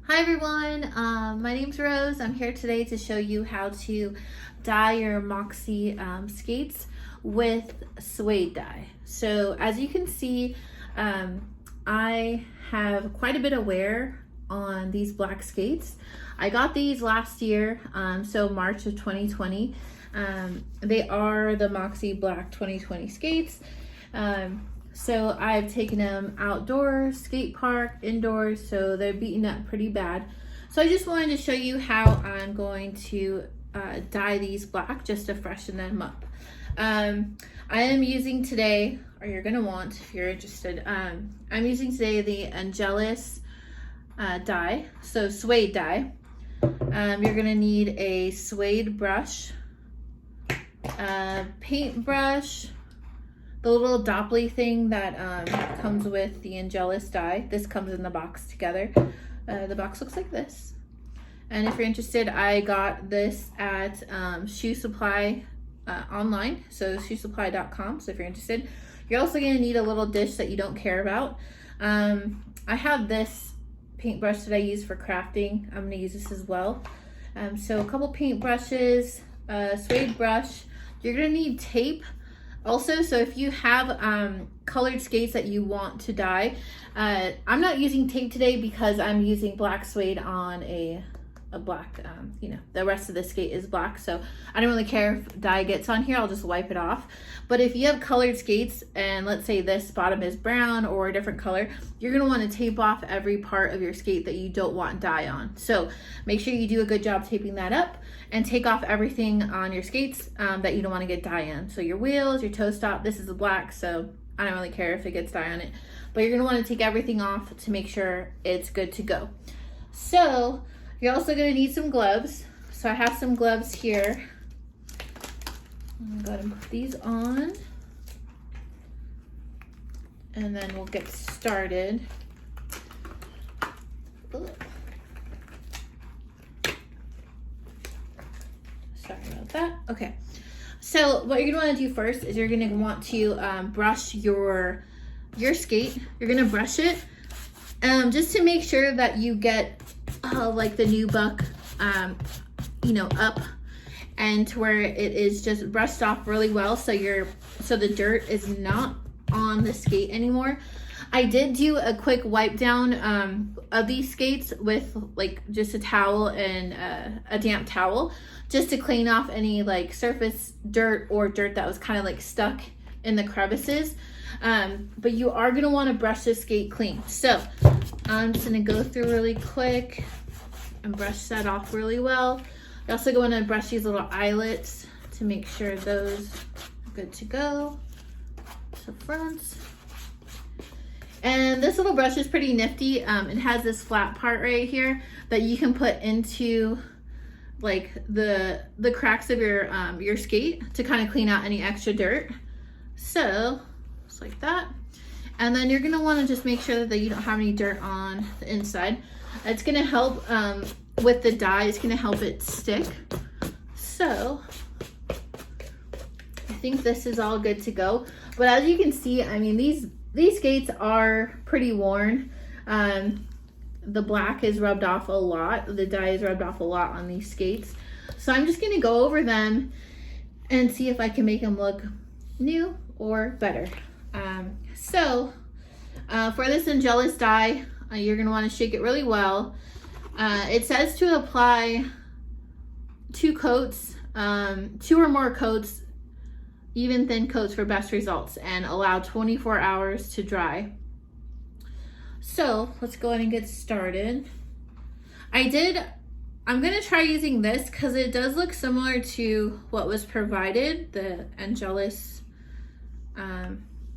Hi everyone, my name's Rose. I'm here today to show you how to dye your Moxi skates with suede dye. So as you can see, I have quite a bit of wear on these black skates. I got these last year, so March of 2020. They are the Moxi Black 2020 skates. So I've taken them outdoors, skate park, indoors, so they're beaten up pretty bad. So I just wanted to show you how I'm going to dye these black just to freshen them up. I am using today, or you're gonna want if you're interested, I'm using today the Angelus dye, so suede dye. You're gonna need a suede brush, paintbrush, the little dopply thing that comes with the Angelus dye. This comes in the box together. The box looks like this. And if you're interested, I got this at Shoe Supply online, so shoesupply.com. So if you're interested, you're also gonna need a little dish that you don't care about. I have this paintbrush that I use for crafting. I'm gonna use this as well. So a couple paintbrushes, suede brush. You're gonna need tape. Also, so if you have colored skates that you want to dye, I'm not using tape today because I'm using black suede on a black, the rest of the skate is black, so I don't really care if dye gets on here, I'll just wipe it off. But if you have colored skates and let's say this bottom is brown or a different color, you're gonna want to tape off every part of your skate that you don't want dye on. So make sure you do a good job taping that up and take off everything on your skates that you don't want to get dye on. So your wheels, your toe stop, this is a black, so I don't really care if it gets dye on it, but you're gonna want to take everything off to make sure it's good to go. So you're also gonna need some gloves. So I have some gloves here. I'm gonna go ahead and put these on. And then we'll get started. Ooh. Sorry about that. Okay. So what you're gonna wanna do first is you're gonna want to brush your skate. You're gonna brush it just to make sure that you get like the nubuck, up and to where it is just brushed off really well, so the dirt is not on the skate anymore. I did do a quick wipe down of these skates with like just a towel and a damp towel just to clean off any like surface dirt or dirt that was kind of like stuck in the crevices. But you are gonna want to brush the skate clean. So I'm just gonna go through really quick and brush that off really well. You're also going to brush these little eyelets to make sure those are good to go. So front. And this little brush is pretty nifty. It has this flat part right here that you can put into like the cracks of your skate to kind of clean out any extra dirt. So just like that. And then you're gonna want to just make sure that you don't have any dirt on the inside. It's gonna help with the dye. It's gonna help it stick. So I think this is all good to go. But as you can see, I mean, these skates are pretty worn. The black is rubbed off a lot. The dye is rubbed off a lot on these skates. So I'm just gonna go over them and see if I can make them look new or better. For this Angelus dye, you're gonna wanna shake it really well. It says to apply 2 coats, 2 or more coats, even thin coats for best results, and allow 24 hours to dry. So let's go ahead and get started. I'm gonna try using this because it does look similar to what was provided, the Angelus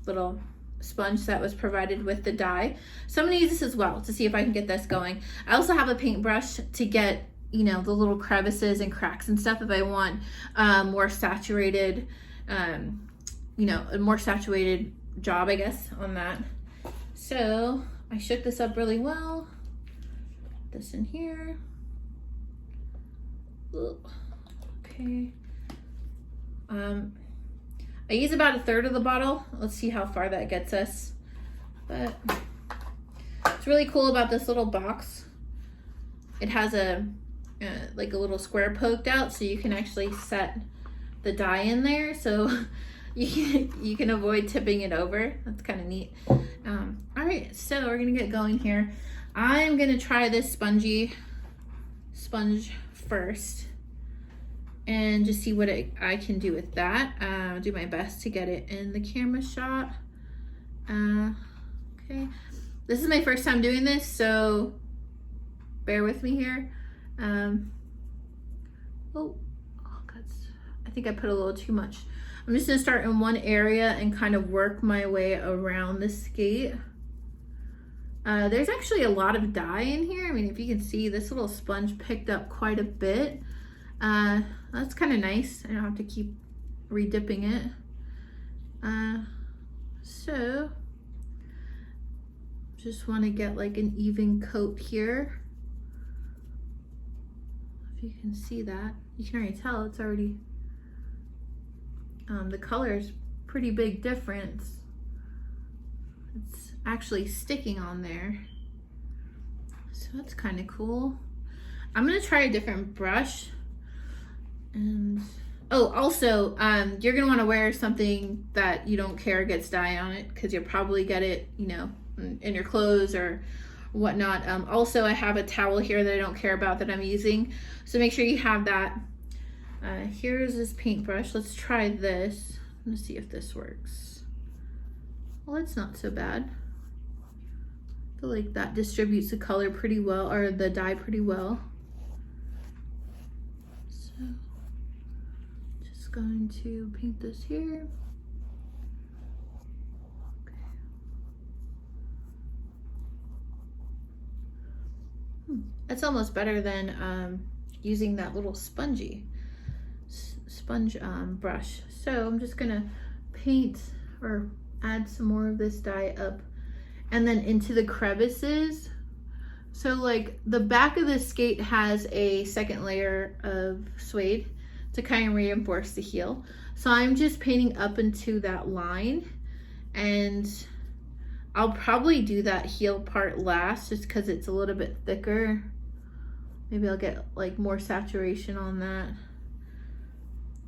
little sponge that was provided with the dye. So I'm gonna use this as well to see if I can get this going. I also have a paintbrush to get, the little crevices and cracks and stuff if I want more saturated, a more saturated job, I guess, on that. So I shook this up really well. Put this in here. Ooh. Okay. I use about 1/3 of the bottle. Let's see how far that gets us. But What's really cool about this little box it has a like a little square poked out, so you can actually set the dye in there, so you can avoid tipping it over. That's kind of neat. All right, so we're gonna get going here. I'm gonna try this sponge first and just see what I can do with that. I'll do my best to get it in the camera shot. Okay, this is my first time doing this, so bear with me here. I think I put a little too much. I'm just gonna start in one area and kind of work my way around the skate. There's actually a lot of dye in here. I mean, if you can see, this little sponge picked up quite a bit. That's kind of nice. I don't have to keep re-dipping it. So just want to get like an even coat here. If you can see that, you can already tell it's already, the color's pretty big difference. It's actually sticking on there. So that's kind of cool. I'm gonna try a different brush. And oh, also, you're gonna want to wear something that you don't care gets dye on it, because you'll probably get it, you know, in your clothes or whatnot. Also, I have a towel here that I don't care about that I'm using, so make sure you have that. Here's this paintbrush. Let's try this. I'm gonna see if this works. Well, it's not so bad. I feel like that distributes the color pretty well, or the dye pretty well. So just going to paint this here. Okay. It's almost better than using that little sponge brush. So I'm just gonna paint or add some more of this dye up and then into the crevices. So like the back of the skate has a second layer of suede to kind of reinforce the heel. So I'm just painting up into that line, and I'll probably do that heel part last just because it's a little bit thicker. Maybe I'll get like more saturation on that.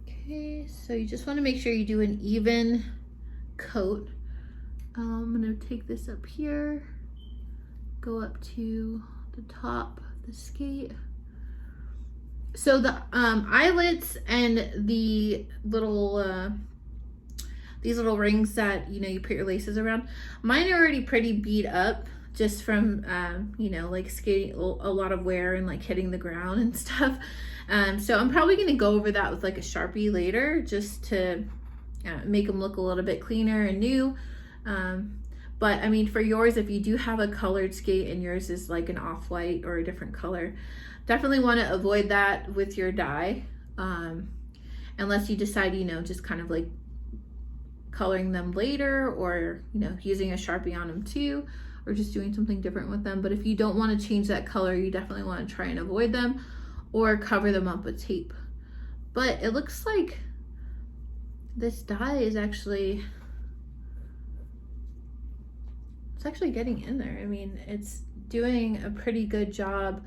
Okay, so you just want to make sure you do an even coat. I'm gonna take this up here, go up to the top of the skate. So the eyelets and the little these little rings that, you know, you put your laces around, mine are already pretty beat up just from you know, like skating a lot of wear and like hitting the ground and stuff. So I'm probably gonna go over that with like a Sharpie later, just to make them look a little bit cleaner and new. But I mean, for yours, if you do have a colored skate and yours is like an off-white or a different color, definitely want to avoid that with your dye, unless you decide, you know, just kind of like coloring them later, or, you know, using a Sharpie on them too, or just doing something different with them. But if you don't want to change that color, you definitely want to try and avoid them or cover them up with tape. But it looks like this dye is actually, it's actually getting in there. I mean, it's doing a pretty good job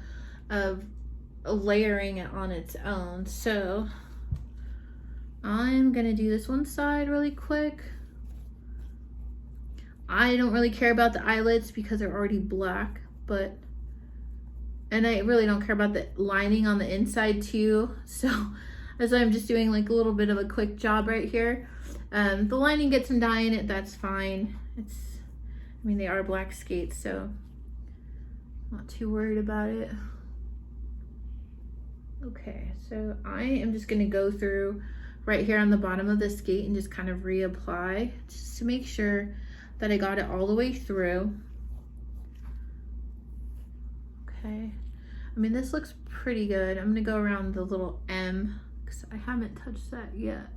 of layering it on its own. So I'm gonna do this one side really quick. I don't really care about the eyelets because they're already black, and I really don't care about the lining on the inside too. So that's why I'm just doing like a little bit of a quick job right here. The lining gets some dye in it, that's fine. I mean, they are black skates, so I'm not too worried about it. Okay, so I am just gonna go through right here on the bottom of the skate and just kind of reapply, just to make sure that I got it all the way through. Okay, I mean, this looks pretty good. I'm gonna go around the little M because I haven't touched that yet.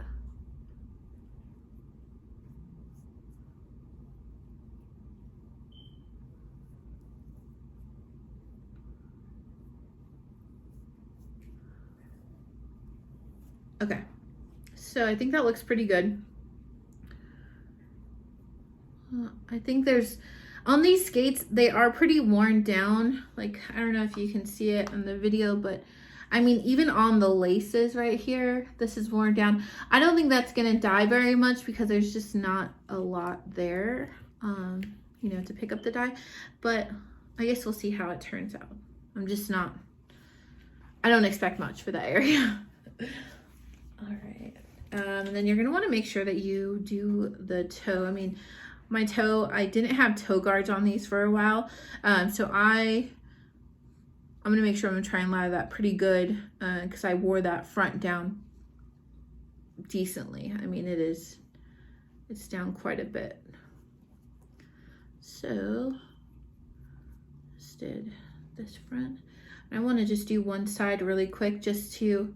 Okay, so I think that looks pretty good. I think there's On these skates, they are pretty worn down. Like, I don't know if you can see it in the video, but I mean, even on the laces right here, this is worn down. I don't think that's gonna dye very much because there's just not a lot there, you know, to pick up the dye. But I guess we'll see how it turns out. I don't expect much for that area. All right. And then you're gonna wanna make sure that you do the toe. I mean, my toe, I didn't have toe guards on these for a while. So I'm gonna make sure I'm gonna try and lather that pretty good because I wore that front down decently. I mean, it's down quite a bit. So just did this front. I want to just do one side really quick just to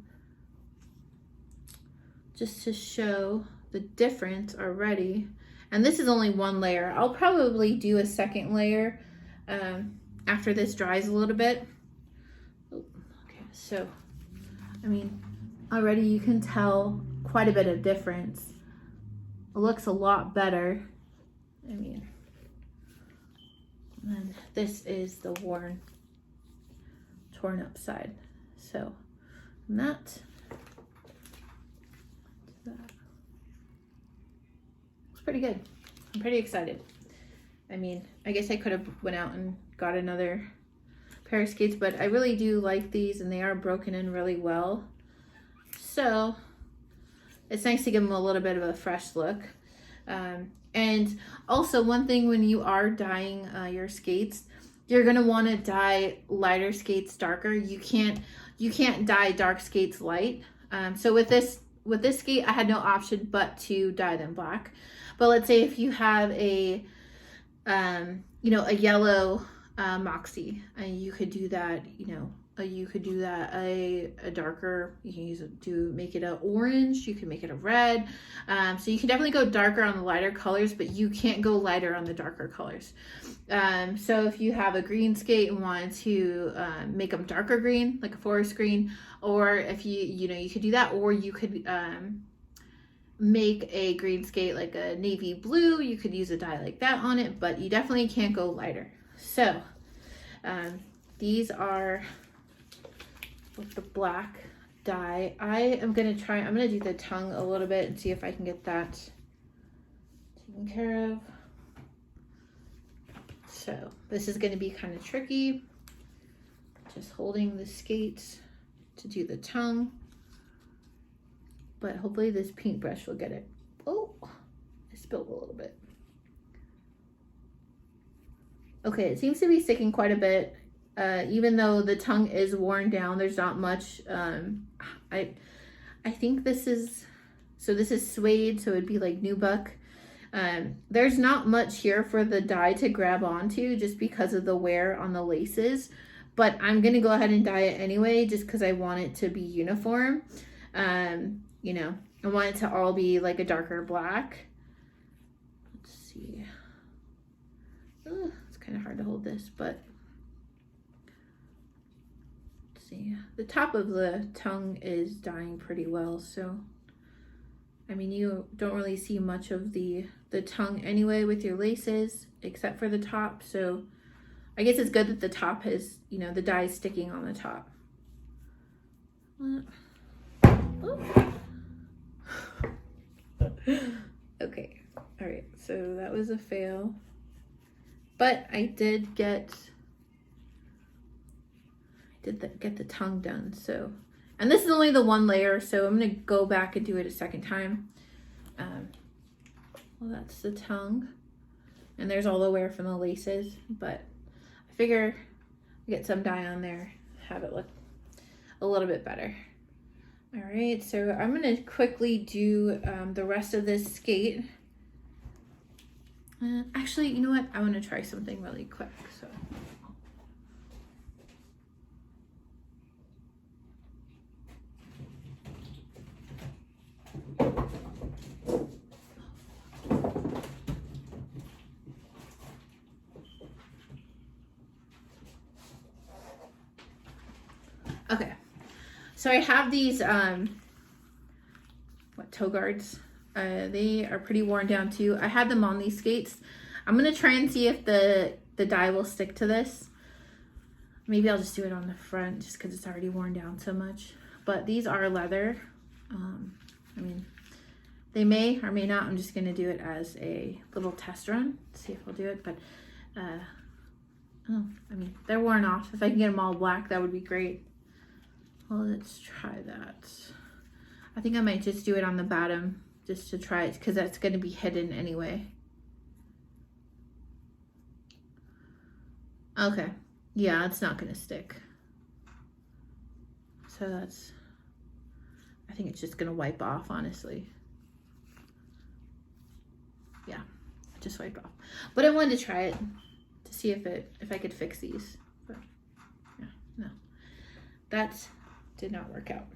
show the difference already. And this is only one layer. I'll probably do a second layer after this dries a little bit. Okay, so, I mean, already you can tell quite a bit of difference. It looks a lot better. I mean, and this is the torn up side. So, that looks pretty good. I'm pretty excited. I mean, I guess I could have went out and got another pair of skates, but I really do like these and they are broken in really well. So it's nice to give them a little bit of a fresh look. And also one thing, when you are dyeing your skates, you're gonna want to dye lighter skates darker. You can't dye dark skates light. So with this skate, I had no option but to dye them black. But let's say if you have a you know, a yellow Moxi, and you could do that, you know, you could do that a darker, you can use it to make it a orange, you can make it a red. So you can definitely go darker on the lighter colors, but you can't go lighter on the darker colors. So if you have a green skate and wanted to make them darker green, like a forest green, or if you know, you could do that, or you could make a green skate like a navy blue, you could use a dye like that on it, but you definitely can't go lighter. So these are with the black dye. I'm gonna do the tongue a little bit and see if I can get that taken care of. So this is gonna be kind of tricky, just holding the skates to do the tongue, but hopefully this paintbrush will get it. Oh, I spilled a little bit. Okay, it seems to be sticking quite a bit. Even though the tongue is worn down, there's not much. I think this is Suede, so it'd be like nubuck. There's not much here for the dye to grab onto just because of the wear on the laces, but I'm gonna go ahead and dye it anyway just because I want it to be uniform. You know, I want it to all be like a darker black. Let's see. It's kind of hard to hold this, but let's see. The top of the tongue is dyeing pretty well, so I mean, you don't really see much of the tongue anyway with your laces, except for the top. So I guess it's good that the top is, you know, the dye is sticking on the top. Okay, all right, so that was a fail, but I did get the tongue done. So, and this is only the one layer, so I'm gonna go back and do it a second time. Well, that's the tongue, and there's all the wear from the laces, but I figure get some dye on there, have it look a little bit better. All right, so I'm gonna quickly do the rest of this skate. Actually, you know what? I wanna try something really quick, so. Okay, so I have these toe guards. They are pretty worn down too. I had them on these skates. I'm gonna try and see if the dye will stick to this. Maybe I'll just do it on the front just because it's already worn down so much. But these are leather. I mean, they may or may not. I'm just gonna do it as a little test run, see if I'll do it. But oh, I mean, they're worn off. If I can get them all black, that would be great. Well, let's try that. I think I might just do it on the bottom just to try it because that's gonna be hidden anyway. Okay. Yeah, it's not gonna stick. So that's, I think it's just gonna wipe off, honestly. Yeah, just wipe off. But I wanted to try it to see if I could fix these. But yeah, no. That did not work out.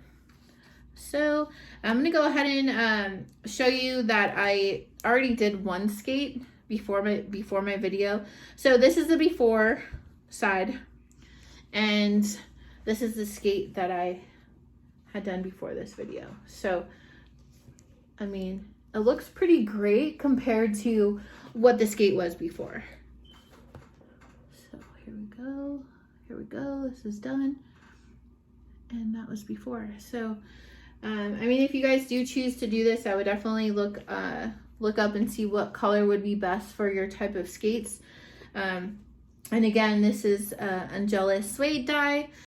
So I'm gonna go ahead and show you that I already did one skate before my video. So this is the before side, and this is the skate that I had done before this video. So I mean, it looks pretty great compared to what the skate was before. So here we go, this is done, and that was before. So I mean, if you guys do choose to do this, I would definitely look up and see what color would be best for your type of skates. And again, this is Angelus suede dye.